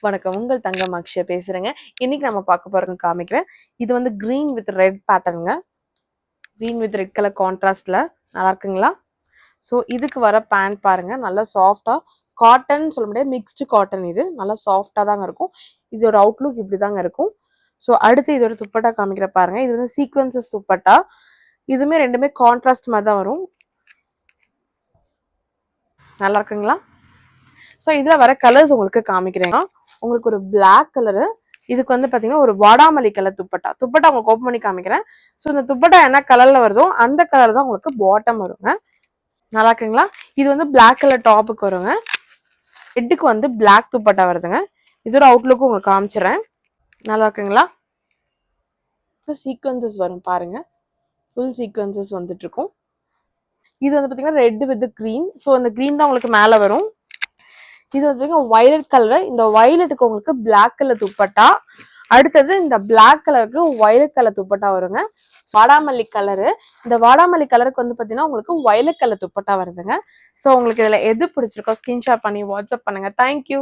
வணக்கம், உங்கள் தங்கம் அக்ஷயா பேசுறேங்க. இன்னைக்கு நம்ம பார்க்க போறது காமிக்கிறேன். இது வந்து கிரீன் வித் ரெட் பேட்டர்னுங்க. கிரீன் வித் ரெட் கலர் கான்ட்ராஸ்ட்ல நல்லா இருக்குங்களா? ஸோ இதுக்கு வர பேண்ட் பாருங்க, நல்லா சாஃப்டா காட்டன் சொல்ல முடியாது, மிக்ஸ்டு காட்டன். இது நல்லா சாஃப்டா தாங்க இருக்கும். இதோட அவுட்லுக் இப்படி தாங்க இருக்கும். ஸோ அடுத்து இதோட துப்பட்டா காமிக்கிற பாருங்க. இது வந்து சீக்வன்சஸ் துப்பட்டா. இதுமே ரெண்டுமே கான்ட்ராஸ்ட் மாதிரி தான் வரும். நல்லா இருக்குங்களா? ஸோ இதில் வர கலர்ஸ் உங்களுக்கு காமிக்கிறேன். உங்களுக்கு ஒரு பிளாக் கலரு, இதுக்கு வந்து பார்த்தீங்கன்னா ஒரு வாடாமல்லி கலர் துப்பட்டா உங்களுக்கு ஓப்பன் பண்ணி காமிக்கிறேன். ஸோ இந்த துப்பட்டா என்ன கலரில் வருதோ அந்த கலர் தான் உங்களுக்கு பாட்டம் வருங்க. நல்லா இருக்குங்களா? இது வந்து பிளாக் கலர் டாப்புக்கு வருங்க. ரெட்டுக்கு வந்து பிளாக் துப்பட்டா வருதுங்க. இதோட அவுட்லுக்கு உங்களுக்கு காமிச்சிடறேன். நல்லா இருக்குங்களா? சீக்வன்சஸ் வரும் பாருங்க, ஃபுல் சீக்வன்சஸ் வந்துட்டு இருக்கும். இது வந்து பார்த்தீங்கன்னா ரெட் வித் கிரீன். ஸோ அந்த கிரீன் தான் உங்களுக்கு மேலே வரும். இது வந்து வயலட் கலர். இந்த வயலட்டுக்கு உங்களுக்கு பிளாக் கலர் துப்பட்டா. அடுத்தது இந்த பிளாக் கலருக்கு வயலட் கலர் துப்பட்டா வருங்க. வாடாமல்லி கலரு. இந்த வாடாமல்லி கலருக்கு வந்து பார்த்தீங்கன்னா உங்களுக்கு வயலட் கலர் துப்பட்டா வருதுங்க. ஸோ உங்களுக்கு இதில் எது பிடிச்சிருக்கோ ஸ்கிரீன்ஷாட் பண்ணி வாட்ஸ்அப் பண்ணுங்க. தேங்க்யூ.